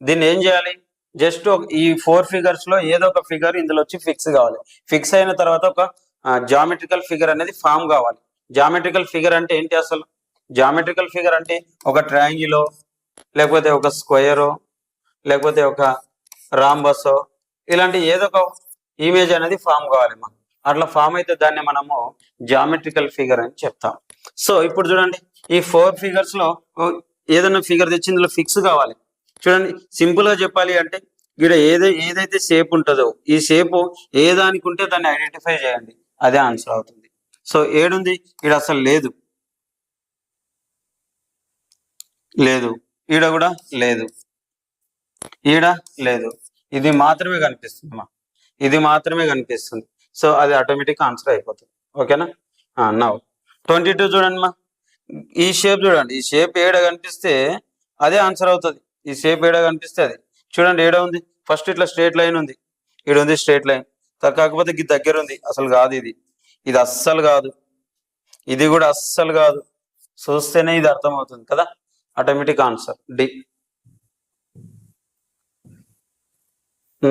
దీన్ని ఏం చేయాలి, జస్ట్ ఈ 4 ఫిగర్స్ లో ఏదో ఒక ఫిగర్ ఇందులో వచ్చి ఫిక్స్ కావాలి. ఫిక్స్ అయిన తర్వాత ఒక జామెట్రికల్ ఫిగర్ అనేది ఫామ్ కావాలి. జామెట్రికల్ ఫిగర్ అంటే ఏంటి అసలు, జామెట్రికల్ ఫిగర్ అంటే ఒక ట్రయాంగిలో, లేకపోతే ఒక స్క్వేరో, లేకపోతే ఒక రాంబసో, ఇలాంటి ఏదో ఒక ఇమేజ్ అనేది ఫామ్ కావాలి. అట్లా ఫామ్ అయితే దాన్ని మనము జామెట్రికల్ ఫిగర్ అని చెప్తాం. సో ఇప్పుడు చూడండి, ఈ 4 ఫిగర్స్ లో ఏదైనా ఫిగర్ తెచ్చి ఇందులో ఫిక్స్ కావాలి. చూడండి, సింపుల్ గా చెప్పాలి అంటే ఇక్కడ ఏదైతే షేప్ ఉంటుందో, ఈ షేప్ ఏ దానికి ఉంటే దాన్ని ఐడెంటిఫై చేయండి, అదే ఆన్సర్ అవుతుంది. సో ఏడుంది, ఇక్కడ అసలు లేదు, ఈడ కూడా లేదు, ఈడ లేదు, ఇది మాత్రమే కనిపిస్తుంది మా, ఇది మాత్రమే కనిపిస్తుంది. సో అది ఆటోమేటిక్ ఆన్సర్ అయిపోతుంది. ఓకేనా. నౌ 22 చూడండి మా, ఈ షేప్ చూడండి, ఈ షేప్ ఏడ కనిపిస్తే అదే ఆన్సర్ అవుతుంది. ఈ షేప్ ఏడ కనిపిస్తే అది చూడండి, ఏడ ఉంది, ఫస్ట్ ఇట్లా స్ట్రేట్ లైన్ ఉంది, ఈడ ఉంది స్ట్రేట్ లైన్. కాకపోతే ఇది దగ్గర ఉంది, అసలు కాదు, ఇది అస్సలు కాదు, ఇది కూడా అస్సలు కాదు. చూస్తేనే ఇది అర్థమవుతుంది కదా. Automatic answer D.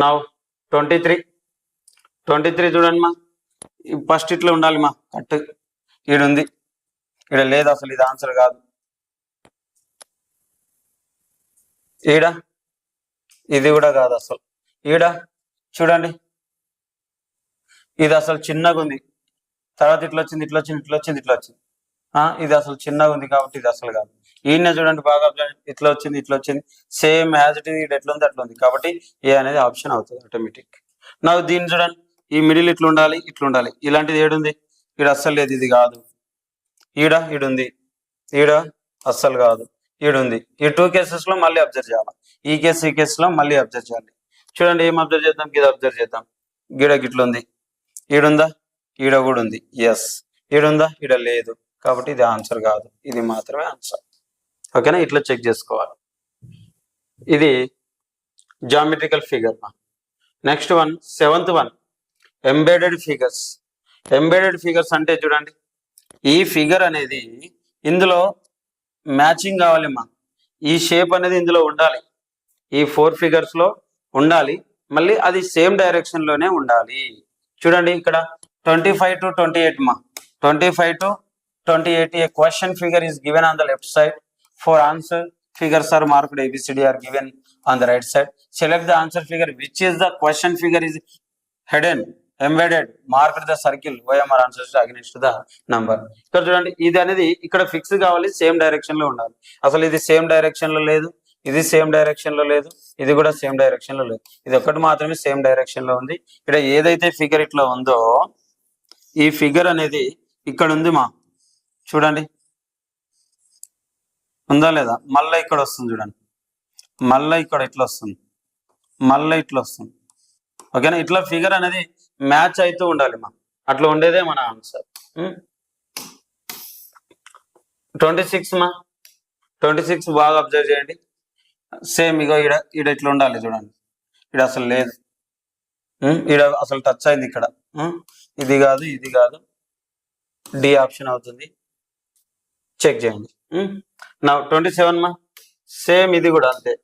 నౌ 23 చూడండి మా, ఫస్ట్ ఇట్లా ఉండాలి మా, కట్ ఈడుంది, ఈడ లేదు, అసలు ఇది ఆన్సర్ కాదు. ఈడ ఇది కూడా కాదు అసలు. ఈడ చూడండి, ఇది అసలు చిన్నగా ఉంది, తర్వాత ఇట్లా వచ్చింది, ఇట్లా వచ్చింది, ఇట్లా వచ్చింది, ఇట్లా వచ్చింది. ఇది అసలు చిన్నగా ఉంది కాబట్టి ఇది అసలు కాదు. ఈయన చూడండి బాగా, ఇట్లా వచ్చింది, ఇట్లా వచ్చింది, సేమ్ యాజ్ ఇట్ ఈజ్ ఎట్లా ఉంది అట్లా ఉంది. కాబట్టి ఏ అనేది ఆప్షన్ అవుతుంది ఆటోమేటిక్. నాకు దీన్ని చూడండి, ఈ మిడిల్ ఇట్లా ఉండాలి, ఇట్లా ఉండాలి, ఇలాంటిది ఏడుంది, ఈడ అస్సలు లేదు, ఇది కాదు. ఈడుంది, ఈడ అస్సలు కాదు, ఈడుంది. ఈ 2 కేసెస్ లో మళ్ళీ అబ్జర్వ్ చేయాలి. ఈ కేసు లో మళ్ళీ అబ్జర్వ్ చేయాలి. చూడండి, ఏం అబ్జర్వ్ చేద్దాం, ఇది అబ్జర్వ్ చేద్దాం. గిడ గిట్ల ఉంది, ఈడుందా, ఈడ కూడా ఉంది, ఎస్. ఈడుందా, ఈడ లేదు. కాబట్టి ఇది ఆన్సర్ కాదు, ఇది మాత్రమే ఆన్సర్. ఓకేనా. ఇట్లా చెక్ చేసుకోవాలి. ఇది geometrical figure. Next 7th 1, embedded figures. Embedded figures అంటే చూడండి, ఈ ఫిగర్ అనేది ఇందులో మ్యాచింగ్ కావాలమ్మా. ఈ షేప్ అనేది ఇందులో ఉండాలి, ఈ 4 ఫిగర్స్ లో ఉండాలి. మళ్ళీ అది సేమ్ డైరెక్షన్ లోనే ఉండాలి. చూడండి, ఇక్కడ 25 to 28 ma. 25 to 28, a question figure is given on the left side. For answer, figures are marked ABCD are given on the right side. Select the answer figure which is the question figure is hidden, embedded, marked the circle OMR answers against the number. ఇక్కడ చూడండి, ఇది అనేది ఇక్కడ fix కావాలి, same direction లో ఉండాలి. అసలు ఇది సేమ్ డైరెక్షన్ లో లేదు, ఇది సేమ్ డైరెక్షన్ లో లేదు, ఇది కూడా సేమ్ డైరెక్షన్ లో లేదు. ఇది ఒకటి మాత్రమే సేమ్ డైరెక్షన్ లో ఉంది. ఇక్కడ ఏదైతే ఫిగర్ ఇట్లా ఉందో ఈ ఫిగర్ అనేది ఇక్కడ ఉంది మా, చూడండి ఉందా లేదా, మళ్ళీ ఇక్కడ వస్తుంది చూడండి, మళ్ళీ ఇక్కడ ఇట్లా వస్తుంది, మళ్ళీ ఇట్లా వస్తుంది. ఓకేనా, ఇట్లా ఫిగర్ అనేది మ్యాచ్ అవుతూ ఉండాలి మా, అట్లా ఉండేదే మన ఆన్సర్. 26 మా, 26 బాగా అబ్జర్వ్ చేయండి. సేమ్ ఇగో ఈడ ఈడ ఇట్లా ఉండాలి చూడండి, ఈడ అసలు లేదు, ఈడ అసలు టచ్ అయింది ఇక్కడ, ఇది కాదు ఇది కాదు, డి ఆప్షన్ అవుతుంది, చెక్ చేయండి. నా 27 మా, సేమ్ ఇది కూడా అంతే,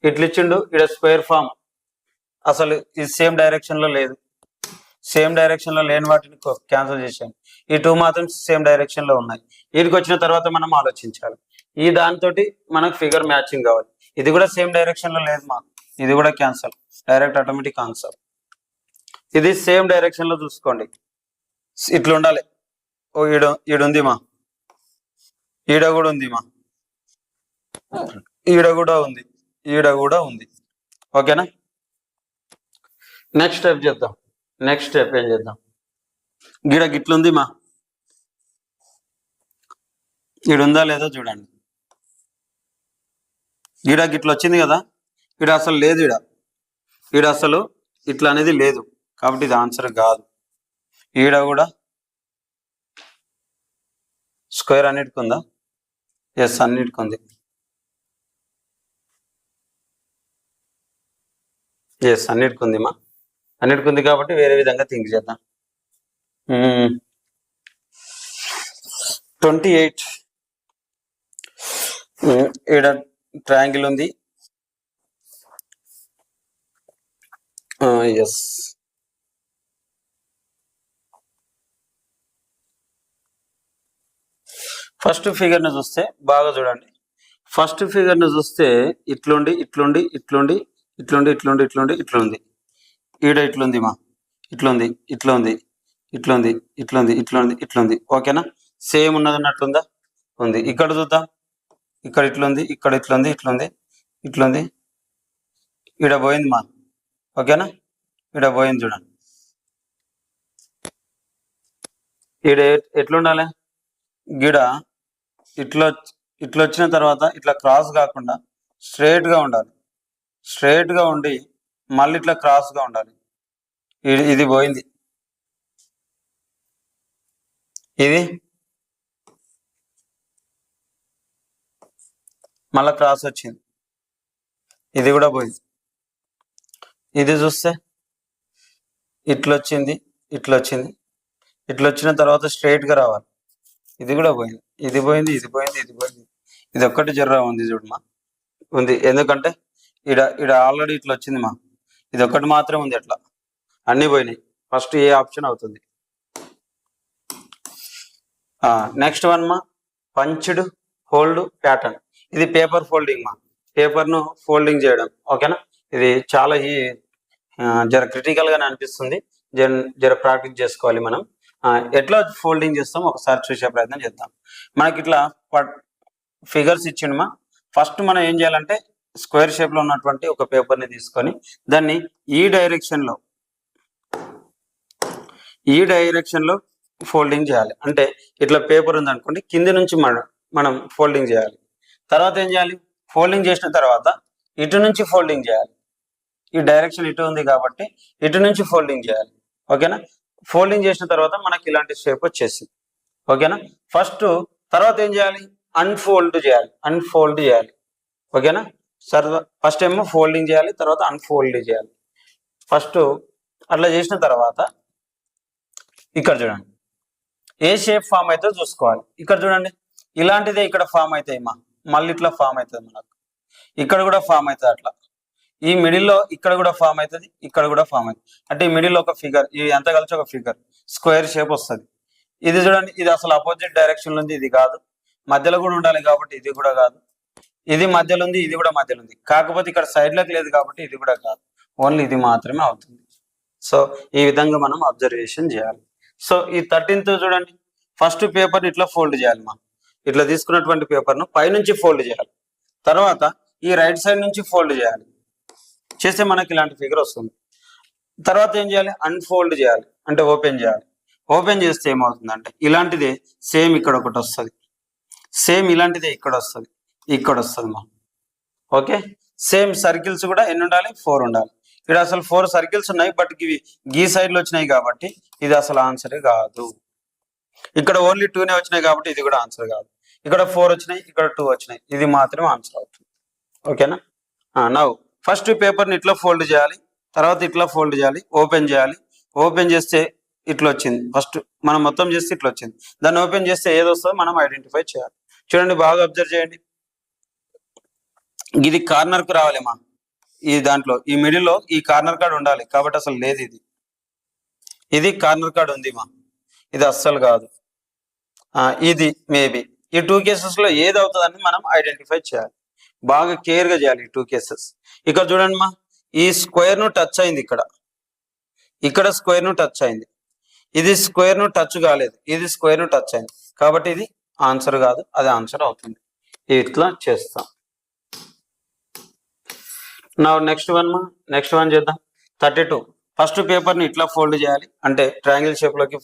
ఇట్లా ఇచ్చిండు, ఈడ స్క్వేర్ ఫామ్, అసలు ఇది సేమ్ డైరెక్షన్ లో లేదు, సేమ్ డైరెక్షన్ లో లేని వాటిని క్యాన్సిల్ చేశాను. ఈ 2 మాత్రం సేమ్ డైరెక్షన్ లో ఉన్నాయి. వీటికి వచ్చిన తర్వాత మనం ఆలోచించాలి, ఈ దాంతో మనకు ఫిగర్ మ్యాచింగ్ కావాలి. ఇది కూడా సేమ్ డైరెక్షన్ లో లేదు మా, ఇది కూడా క్యాన్సల్, డైరెక్ట్ ఆటోమేటిక్ ఆన్సర్. ఇది సేమ్ డైరెక్షన్ లో చూసుకోండి, ఇట్లా ఉండాలి. ఓ ఈడుంది మా, ఈడ కూడా ఉంది మా, ఈడ కూడా ఉంది, ఈడ కూడా ఉంది. ఓకేనా, నెక్స్ట్ స్టెప్ చేద్దాం. నెక్స్ట్ స్టెప్ ఏం చేద్దాం, గిడ గిట్లుంది మా, ఈడుందా లేదో చూడండి, గిడ గిట్ల వచ్చింది కదా, ఈడ అసలు లేదు, ఈడ అసలు ఇట్లా అనేది లేదు, కాబట్టి ఇది ఆన్సర్ కాదు. ఈడ కూడా స్క్వేర్ అన్నిటికి ఉందా, ఎస్ అన్నిటికి ఉంది, ఎస్ అన్నిటికి ఉంది మా, అన్నిటికి ఉంది కాబట్టి వేరే విధంగా థింక్ చేద్దాం. 28 ఈడ ట్రయాంగిల్ ఉంది, ఎస్ ఫస్ట్ ఫిగర్ ని చూస్తే బాగా చూడండి, ఫస్ట్ ఫిగర్ ని చూస్తే ఇట్లుండి ఇట్లుండి ఇట్లుండి ఇట్లుండి ఇట్లుండి ఇట్లుండి ఇట్లుంది, ఈడ ఇట్లుంది మా, ఇట్లుంది ఇట్లుంది ఇట్లుంది ఇట్లుంది ఇట్లుంది ఇట్లుంది. ఓకేనా, సేమ్ ఉన్నది ఉన్నట్లుందా, ఉంది. ఇక్కడ చూద్దాం, ఇక్కడ ఇట్లుంది, ఇక్కడ ఇట్లుంది ఇట్లుంది ఇట్లుంది, ఈడ పోయింది మా. ఓకేనా, ఈడ పోయింది చూడండి, ఈడ ఎట్లుండాలి, గిడ ఇట్లా ఇట్లా వచ్చిన తర్వాత ఇట్లా క్రాస్ కాకుండా స్ట్రైట్ గా ఉండాలి, స్ట్రైట్ గా ఉండి మళ్ళీ ఇట్లా క్రాస్ గా ఉండాలి. ఇది పోయింది, ఇది మళ్ళా క్రాస్ వచ్చింది, ఇది కూడా పోయింది. ఇది చూస్తే ఇట్లా వచ్చింది, ఇట్లా వచ్చింది, ఇట్లా వచ్చిన తర్వాత స్ట్రైట్ గా రావాలి, ఇది కూడా పోయింది, ఇది పోయింది, ఇది పోయింది, ఇది పోయింది. ఇది ఒక్కటి జర్రా ఉంది చూడమా, ఉంది, ఎందుకంటే ఇడ ఆల్రెడీ ఇట్లా వచ్చింది మా, ఇది ఒక్కటి మాత్రం ఉంది, అట్లా అన్ని పోయినాయి. ఫస్ట్ ఏ ఆప్షన్ అవుతుంది. నెక్స్ట్ వన్ మా, పంచ్డ్ హోల్డ్ ప్యాటర్న్. ఇది పేపర్ ఫోల్డింగ్ మా, పేపర్ ను ఫోల్డింగ్ చేయడం. ఓకేనా, ఇది చాలా జర క్రిటికల్ గానే అనిపిస్తుంది, జర ప్రాక్టీస్ చేసుకోవాలి మనం. ఎట్లా ఫోల్డింగ్ చేస్తాం ఒకసారి చూసే ప్రయత్నం చేద్దాం. మనకి ఇట్లా ఫిగర్స్ ఇచ్చిండమా, ఫస్ట్ మనం ఏం చేయాలంటే స్క్వేర్ షేప్ లో ఉన్నటువంటి ఒక పేపర్ ని తీసుకొని దాన్ని ఈ డైరెక్షన్ లో ఫోల్డింగ్ చేయాలి. అంటే ఇట్లా పేపర్ ఉంది అనుకోండి, కింది నుంచి మనం ఫోల్డింగ్ చేయాలి. తర్వాత ఏం చేయాలి, ఫోల్డింగ్ చేసిన తర్వాత ఇటు నుంచి ఫోల్డింగ్ చేయాలి. ఈ డైరెక్షన్ ఇటు ఉంది కాబట్టి ఇటు నుంచి ఫోల్డింగ్ చేయాలి. ఓకేనా, ఫోల్డింగ్ చేసిన తర్వాత మనకి ఇలాంటి షేప్ వచ్చేసింది. ఓకేనా, తర్వాత ఏం చేయాలి, అన్ఫోల్డ్ చేయాలి. ఓకేనా, ఫస్ట్ ఏమో ఫోల్డింగ్ చేయాలి, తర్వాత అన్ఫోల్డ్ చేయాలి. ఫస్ట్ అట్లా చేసిన తర్వాత ఇక్కడ చూడండి ఏ షేప్ ఫామ్ అయితే చూసుకోవాలి. ఇక్కడ చూడండి ఇలాంటిదే ఇక్కడ ఫామ్ అవుతాయి మళ్ళీ ఇట్లా ఫామ్ అవుతుంది మనకు, ఇక్కడ కూడా ఫామ్ అవుతుంది అట్లా. ఈ మిడిల్లో ఇక్కడ కూడా ఫామ్ అవుతుంది, ఇక్కడ కూడా ఫామ్ అవుతుంది. అంటే ఈ మిడిల్ ఒక ఫిగర్, ఇది ఎంత కలిసి ఒక ఫిగర్ స్క్వేర్ షేప్ వస్తుంది. ఇది చూడండి, ఇది అసలు అపోజిట్ డైరెక్షన్ ఉంది, ఇది కాదు. మధ్యలో కూడా ఉండాలి కాబట్టి ఇది కూడా కాదు. ఇది మధ్యలో ఉంది, ఇది కూడా మధ్యలో ఉంది. కాకపోతే ఇక్కడ సైడ్ లకు లేదు కాబట్టి ఇది కూడా కాదు. ఓన్లీ ఇది మాత్రమే అవుతుంది. సో ఈ విధంగా మనం అబ్జర్వేషన్ చేయాలి. సో ఈ 13th చూడండి, ఫస్ట్ పేపర్ ఇట్లా ఫోల్డ్ చేయాలి. మనం ఇట్లా తీసుకున్నటువంటి పేపర్ను పైనుంచి ఫోల్డ్ చేయాలి. తర్వాత ఈ రైట్ సైడ్ నుంచి ఫోల్డ్ చేయాలి. చేస్తే మనకి ఇలాంటి ఫిగర్ వస్తుంది. తర్వాత ఏం చేయాలి, అన్ఫోల్డ్ చేయాలి, అంటే ఓపెన్ చేయాలి. ఓపెన్ చేస్తే ఏమవుతుందంటే ఇలాంటిదే సేమ్ ఇక్కడ ఒకటి వస్తుంది, సేమ్ ఇలాంటిదే ఇక్కడ వస్తుంది, ఇక్కడ వస్తుంది మా. ఓకే, సేమ్ సర్కిల్స్ కూడా ఎన్ని ఉండాలి, 4 ఉండాలి. ఇక్కడ అసలు 4 సర్కిల్స్ ఉన్నాయి, బట్ ఇవి గీ సైడ్ లో వచ్చినాయి కాబట్టి ఇది అసలు ఆన్సరే కాదు. ఇక్కడ ఓన్లీ 2నే వచ్చినాయి కాబట్టి ఇది కూడా ఆన్సర్ కాదు. ఇక్కడ 4 వచ్చినాయి, ఇక్కడ 2 వచ్చినాయి, ఇది మాత్రమే ఆన్సర్ అవుతుంది. ఓకేనా. నౌ ఫస్ట్ పేపర్ని ఇట్లా ఫోల్డ్ చేయాలి, తర్వాత ఇట్లా ఫోల్డ్ చేయాలి, ఓపెన్ చేయాలి. ఓపెన్ చేస్తే ఇట్లా వచ్చింది, ఫస్ట్ మనం మొత్తం చేస్తే ఇట్లా వచ్చింది. దాన్ని ఓపెన్ చేస్తే ఏది వస్తుందో మనం ఐడెంటిఫై చేయాలి. చూడండి, బాగా అబ్జర్వ్ చేయండి. ఇది కార్నర్ కు రావాలేమా, ఈ దాంట్లో ఈ మిడిల్ లో ఈ కార్నర్ కార్డ్ ఉండాలి కాబట్టి అసలు లేదు. ఇది కార్నర్ కార్డ్ ఉంది మా, ఇది అస్సలు కాదు. ఇది మేబీ. ఈ 2 కేసెస్ లో ఏది అవుతుందని మనం ఐడెంటిఫై చేయాలి. బాగా కేర్ గా చేయాలి ఈ 2 కేసెస్. ఇక్కడ చూడండి మా, ఈ స్క్వేర్ ను టచ్ అయింది, ఇక్కడ స్క్వేర్ ను టచ్ అయింది. ఇది స్క్వేర్ ను టచ్ కాలేదు, ఇది స్క్వేర్ ను టచ్ అయింది కాబట్టి ఇది ఆన్సర్ కాదు, అది ఆన్సర్ అవుతుంది. ఇట్లా చేస్తాం. నా నెక్స్ట్ వన్ చేద్దాం. 32 ఫస్ట్ పేపర్ ని ఇట్లా ఫోల్డ్ చేయాలి, అంటే ట్రయాంగిల్ షేప్ లోకి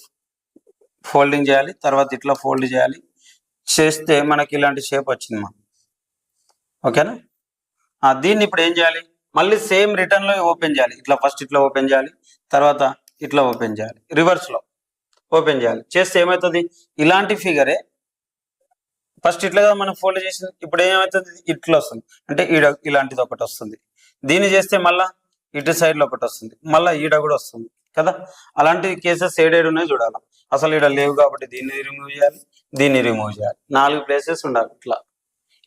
ఫోల్డింగ్ చేయాలి. తర్వాత ఇట్లా ఫోల్డ్ చేయాలి. చేస్తే మనకి ఇలాంటి షేప్ వచ్చింది మా. ఓకేనా. దీన్ని ఇప్పుడు ఏం చేయాలి, మళ్ళీ సేమ్ రిటర్న్ లో ఓపెన్ చేయాలి. ఇట్లా ఫస్ట్ ఇట్లా ఓపెన్ చేయాలి, తర్వాత ఇట్లా ఓపెన్ చేయాలి, రివర్స్ లో ఓపెన్ చేయాలి. చేస్తే ఏమవుతుంది, ఇలాంటి ఫిగరే ఫస్ట్ ఇట్లా మనం ఫోల్డ్ చేసింది, ఇప్పుడు ఏమవుతుంది, ఇట్లా వస్తుంది. అంటే ఇలాంటిది ఒకటి వస్తుంది. దీన్ని చేస్తే మళ్ళా ఇటు సైడ్ లో ఒకటి వస్తుంది, మళ్ళీ ఈడ కూడా వస్తుంది కదా. అలాంటి కేసెస్ ఏడేడు ఉన్నాయి చూడాలి. అసలు ఈడ లేవు కాబట్టి దీన్ని రిమూవ్ చేయాలి, దీన్ని రిమూవ్ చేయాలి. 4 ప్లేసెస్ ఉండాలి. ఇట్లా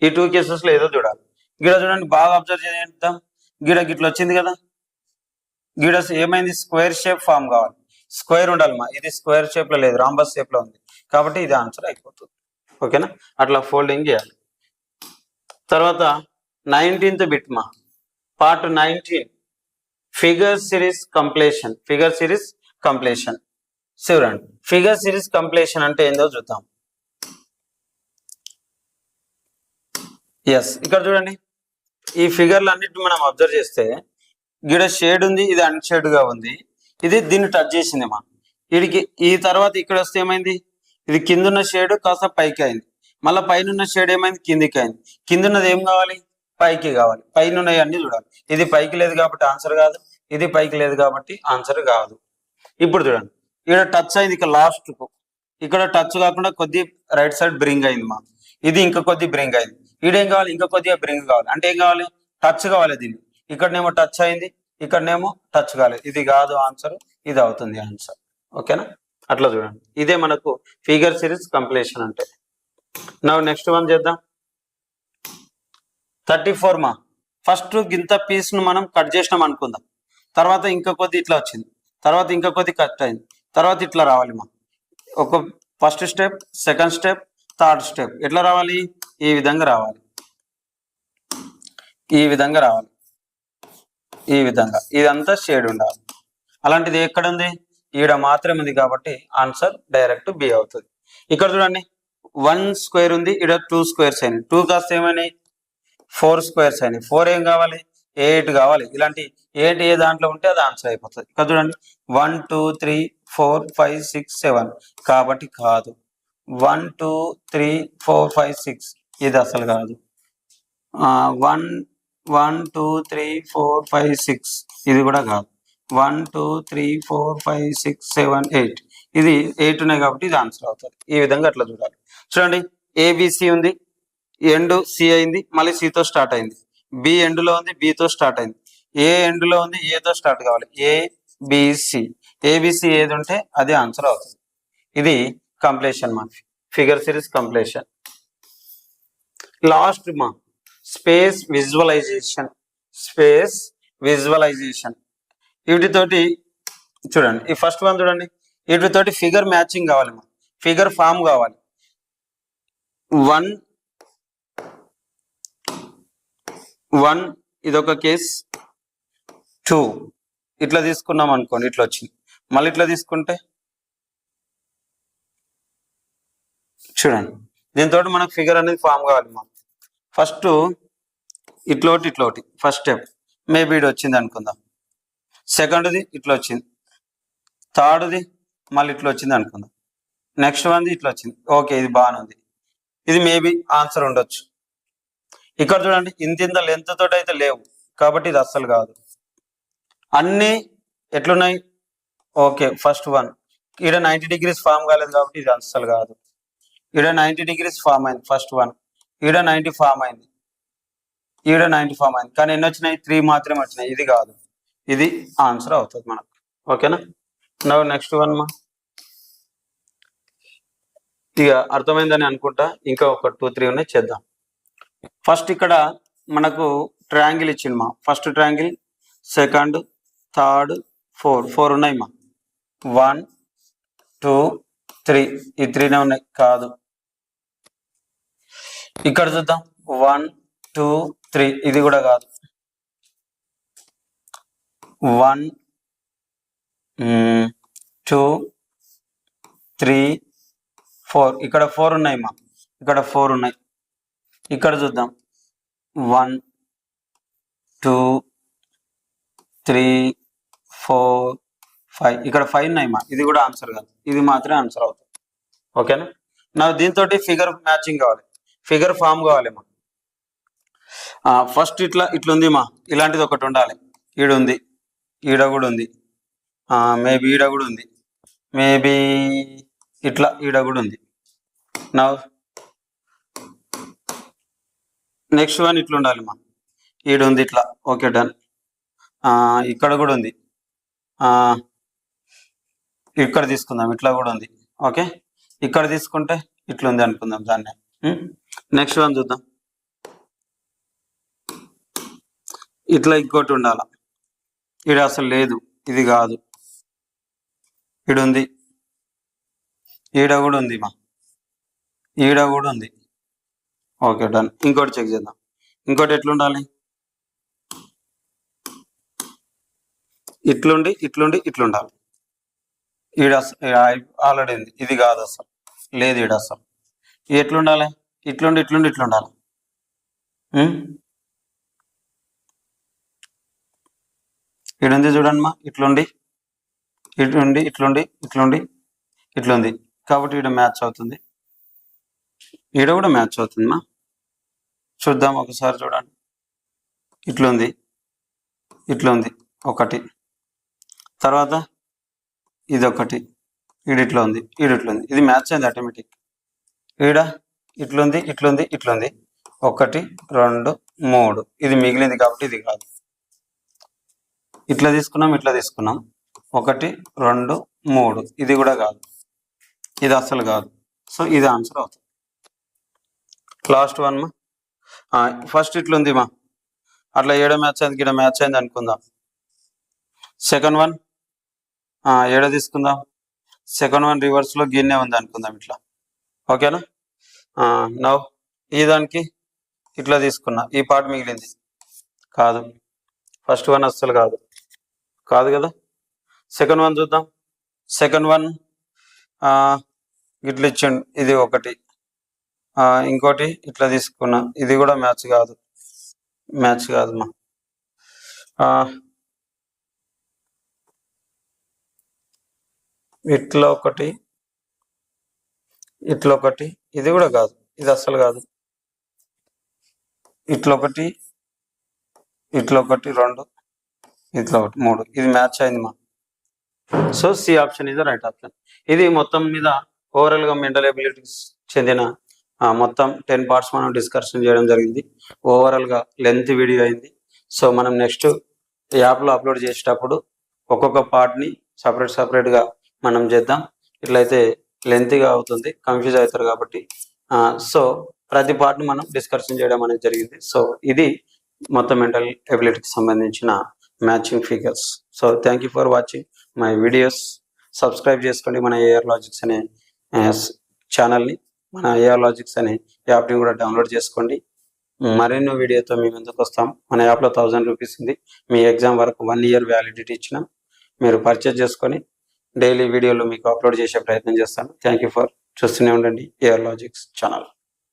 ఈ 2 కేసెస్ లో ఏదో చూడాలి. గిడ చూడండి, బాగా అబ్జర్వ్ చేద్దాం. గిడకి ఇట్లా వచ్చింది కదా, గిడ ఏమైంది, స్క్వేర్ షేప్ ఫామ్ కావాలి. స్క్వేర్ ఉండాలి మా, ఇది స్క్వేర్ షేప్ లో లేదు, రాంబస్ షేప్ లో ఉంది కాబట్టి ఇది ఆన్సర్ అయిపోతుంది. ఓకేనా. అట్లా ఫోల్డింగ్ చేయాలి. తర్వాత 19th బిట్ మా, పార్ట్ 19 ఫిగర్ సిరీస్ కంప్లీషన్. చూడండి, ఫిగర్ సిరీస్ కంప్లీషన్ అంటే ఏందో చూద్దాం. ఎస్, ఇక్కడ చూడండి, ఈ ఫిగర్లు అన్నిటి మనం అబ్జర్వ్ చేస్తే గిడ షేడ్ ఉంది, ఇది అన్షేడ్ గా ఉంది. ఇది దీన్ని టచ్ చేసింది మా. వీడికి ఈ తర్వాత ఇక్కడ వస్తే ఏమైంది, ఇది కిందున్న షేడ్ కాస్త పైకి అయింది, మళ్ళీ పైన షేడ్ ఏమైంది, కిందికి అయింది. కిందున్నది ఏం కావాలి, పైకి కావాలి. పైన ఉన్నాయి అన్ని చూడాలి. ఇది పైకి లేదు కాబట్టి ఆన్సర్ కాదు, ఇది పైకి లేదు కాబట్టి ఆన్సర్ కాదు. ఇప్పుడు చూడండి, ఇక్కడ టచ్ అయింది, ఇక్కడ లాస్ట్ కు ఇక్కడ టచ్ కాకుండా కొద్ది రైట్ సైడ్ బ్రింగ్ అయింది మా. ఇది ఇంకా కొద్ది బ్రింగ్ అయింది. ఈడేం కావాలి, ఇంకా కొద్దిగా బ్రింగ్ కావాలి. అంటే ఏం కావాలి, టచ్ కావాలి. దీన్ని ఇక్కడనేమో టచ్ అయింది, ఇక్కడనేమో టచ్ కాలేదు. ఇది కాదు ఆన్సర్, ఇది అవుతుంది ఆన్సర్. ఓకేనా. అట్లా చూడండి, ఇదే మనకు ఫిగర్ సిరీస్ కంప్లీషన్ అంటే. నా నెక్స్ట్ వన్ చేద్దాం. 34 మా, ఫస్ట్ గింత పీస్ ను మనం కట్ చేసినాం అనుకుందాం. తర్వాత ఇంకా కొద్ది ఇట్లా వచ్చింది, తర్వాత ఇంకా కొద్ది కట్ అయింది, తర్వాత ఇట్లా రావాలి మా. ఒక first step, second step, third step. ఎట్లా రావాలి, ఈ విధంగా రావాలి, ఈ విధంగా రావాలి, ఈ విధంగా. ఇదంతా షేడ్ ఉండాలి. అలాంటిది ఎక్కడ ఉంది, ఈడ మాత్రమే ఉంది కాబట్టి ఆన్సర్ డైరెక్ట్ బి అవుతుంది. ఇక్కడ చూడండి, 1 స్క్వేర్ ఉంది, ఇక్కడ 2 స్క్వేర్స్ అయినాయి. 2 కాస్త ఏమైనాయి, 4 స్క్వేర్స్ అయినాయి. 4 ఏం కావాలి, 8 కావాలి. ఇలాంటి 8 ఏ దాంట్లో ఉంటే అది ఆన్సర్ అయిపోతుంది. ఇక్కడ చూడండి, 1 2 3 4 5 6 7 కాబట్టి కాదు. 1 2 3 4 5 6 ఇది అసలు కాదు. 1 2 3 4 5 6 ఇది కూడా కాదు. 1 2 3 4 5 6 7 8 ఇది 8 ఉన్నాయి కాబట్టి ఇది ఆన్సర్ అవుతుంది. ఈ విధంగా అట్లా చూడాలి. చూడండి, ఏబిసి ఉంది, ఎండ్ సి అయింది, మళ్ళీ సితో స్టార్ట్ అయింది. బి ఎండ్ లో ఉంది, బితో స్టార్ట్ అయింది. ఏ ఎండ్ లో ఉంది, ఏతో స్టార్ట్ కావాలి. ఏబిసి, ఏబిసి ఏది ఉంటే అదే ఆన్సర్ అవుతుంది. ఇది కంప్లీషన్ మా, ఫిగర్ సిరీస్ కంప్లీషన్. లాస్ట్ మా, స్పేస్ విజువలైజేషన్. విజువలైజేషన్. వీటితోటి చూడండి, ఈ ఫస్ట్ వన్ చూడండి, వీటితోటి ఫిగర్ మ్యాచింగ్ కావాలి, ఫిగర్ ఫామ్ కావాలి. 1 ఇదొక కేస్, 2 ఇట్లా తీసుకున్నాం అనుకోండి, ఇట్లా వచ్చింది. మళ్ళీ ఇట్లా తీసుకుంటే చూడండి, దీంతో మనకు ఫిగర్ అనేది ఫామ్ కావాలి. ఫస్ట్ ఇట్లోటి ఫస్ట్ స్టెప్ మేబీ ఇది వచ్చింది అనుకుందాం. సెకండ్ది ఇట్లా వచ్చింది, థర్డ్ది మళ్ళీ ఇట్లా వచ్చింది అనుకుందాం, నెక్స్ట్ వన్ది ఇట్లా వచ్చింది. ఓకే, ఇది బాగానే ఉంది, ఇది మేబీ ఆన్సర్ ఉండొచ్చు. ఇక్కడ చూడండి, ఇంత లెంత్ తోటి అయితే లేవు కాబట్టి ఇది అస్సలు కాదు. అన్నీ ఎట్లున్నాయి? ఓకే, ఫస్ట్ వన్ ఈడ 90 degrees ఫామ్ కాలేదు కాబట్టి ఇది అస్సలు కాదు. ఈడ 90 degrees ఫామ్ అయింది ఫస్ట్ వన్, ఈడ 90 ఫామ్ అయింది, ఈడ 90 ఫామ్ అయింది, కానీ ఎన్ని వచ్చినాయి? 3 మాత్రమే వచ్చినాయి. ఇది కాదు, ఇది ఆన్సర్ అవుతుంది మనకు. ఓకేనా? నవ్ నెక్స్ట్ వన్ మా, ఇక అర్థమైందని అనుకుంటా. ఇంకా ఒక 2-3 ఉన్నాయి, చేద్దాం. ఫస్ట్ ఇక్కడ మనకు ట్రయాంగిల్ ఇచ్చింది మా, ఫస్ట్ ట్రయాంగిల్, సెకండ్, థర్డ్, 4 ఉన్నాయి మా. 1 2 3, ఈ 3నే ఉన్నాయి, కాదు. ఇక్కడ చూద్దాం, 1 2 3, ఇది కూడా కాదు. 1 2 3 4, ఇక్కడ 4 ఉన్నాయి మా, ఇక్కడ 4 ఉన్నాయి. ఇక్కడ చూద్దాం, 1 2 3 4 5, ఇక్కడ 5 ఉన్నాయి మా, ఇది కూడా ఆన్సర్ కాదు, ఇది మాత్రమే ఆన్సర్ అవుతుంది. ఓకేనా? నాకు దీంతో ఫిగర్ మ్యాచింగ్ కావాలి, ఫిగర్ ఫామ్ కావాలి మా. ఫస్ట్ ఇట్లుంది మా, ఇలాంటిది ఒకటి ఉండాలి. ఈడుంది, ఈడ కూడా ఉంది, మేబీ ఈడ కూడా ఉంది, మేబీ ఇట్లా ఈడ కూడా ఉంది. నా నెక్స్ట్ వన్ ఇట్లా ఉండాలి మా, ఈడ ఉంది ఇట్లా. Okay, done. ఇక్కడ కూడా ఉంది, ఇక్కడ తీసుకుందాం, ఇట్లా కూడా ఉంది. ఓకే, ఇక్కడ తీసుకుంటే ఇట్లా ఉంది అనుకుందాం దాన్ని. నెక్స్ట్ వన్ చూద్దాం, ఇట్లా ఇంకోటి ఉండాల, ఈడ అసలు లేదు, ఇది కాదు, ఈడుంది, ఈడ కూడా ఉంది మా, ఈడ కూడా ఉంది. Okay, done. ఇంకోటి చెక్ చేద్దాం, ఇంకోటి ఎట్లుండాలి? ఇట్లుండి ఇట్లుండాలి. ఈడ ఆల్రెడీ ఉంది, ఇది కాదు, అసలు లేదు, ఈడ అసలు. ఎట్లుండాలి? ఇట్లుండి ఇట్లుండాలి. ఈడుంది చూడండి మా, ఇట్లుండి ఇట్లుంది, కాబట్టి ఈడ మ్యాచ్ అవుతుంది, ఈడ కూడా మ్యాచ్ అవుతుంది మా. చూద్దాం ఒకసారి, చూడండి, ఇట్లుంది ఒకటి, తర్వాత ఇదొకటి, ఈడిట్లా ఉంది, ఈడిట్లుంది, ఇది మ్యాచ్ అయింది ఆటోమేటిక్. ఈడ ఇట్లుంది 1 2 3, ఇది మిగిలింది కాబట్టి ఇది కాదు. ఇట్లా తీసుకున్నాం 1 2 3, ఇది కూడా కాదు, ఇది అస్సలు కాదు. సో ఇది ఆన్సర్ అవుతుంది. లాస్ట్ వన్ మా, ఫస్ట్ ఇట్లుంది మా, అట్లా ఏడ మ్యాచ్ అయింది, గిడ మ్యాచ్ అయింది అనుకుందాం. సెకండ్ వన్ ఏడ తీసుకుందాం, సెకండ్ వన్ రివర్స్ లో గిన్నె ఉంది అనుకుందాం, ఇట్లా. ఓకేనా? నవ్ ఈ దానికి ఇట్లా తీసుకున్నా, ఈ పార్ట్ మిగిలింది, కాదు. ఫస్ట్ వన్ అస్సలు కాదు కదా. సెకండ్ వన్ చూద్దాం, సెకండ్ వన్ ఇట్లా ఇచ్చిండు, ఇది ఒకటి, ఇంకోటి ఇట్లా తీసుకున్నా, ఇది కూడా మ్యాచ్ కాదు మా. ఇట్లా ఒకటి, ఇది కూడా కాదు, ఇది అస్సలు కాదు. ఇట్లా ఒకటి 2, ఇట్లా ఒకటి 3, ఇది మ్యాచ్ అయింది మా. So C option is the right option. ఇది మొత్తం మీద ఓవరాల్ గా మెంటల్ ఎబిలిటీస్ చెందిన మొత్తం 10 పార్ట్స్ మనం డిస్కషన్ చేయడం జరిగింది. ఓవరాల్ గా లెంత్ వీడియో అయింది. సో మనం నెక్స్ట్ యాప్లో అప్లోడ్ చేసేటప్పుడు ఒక్కొక్క పార్ట్ని సపరేట్గా మనం చేద్దాం. ఇట్లయితే లెంతీగా అవుతుంది, కన్ఫ్యూజ్ అవుతారు కాబట్టి. సో ప్రతి పార్ట్ని మనం డిస్కషన్ చేయడం అనేది జరిగింది. సో ఇది మొత్తం మెంటల్ ఎబిలిటీకి సంబంధించిన matching figures. So thank you for watching my videos. Subscribe చేసుకోండి మన ఏఆర్ లాజిక్స్ అనే ఛానల్ని, మన ఏఆర్ లాజిక్స్ అనే యాప్ని కూడా డౌన్లోడ్ చేసుకోండి. మరెన్నో వీడియోతో మీ ముందుకు వస్తాం. మన యాప్లో 1000 రూపీస్ ఉంది. మీ ఎగ్జామ్ వరకు 1 year వ్యాలిడిటీ ఇచ్చినాం. మీరు పర్చేజ్ చేసుకొని డైలీ వీడియోలు మీకు అప్లోడ్ చేసే ప్రయత్నం చేస్తాను. థ్యాంక్ యూ ఫర్ చూస్తూనే ఉండండి ఏఆర్ లాజిక్స్ ఛానల్.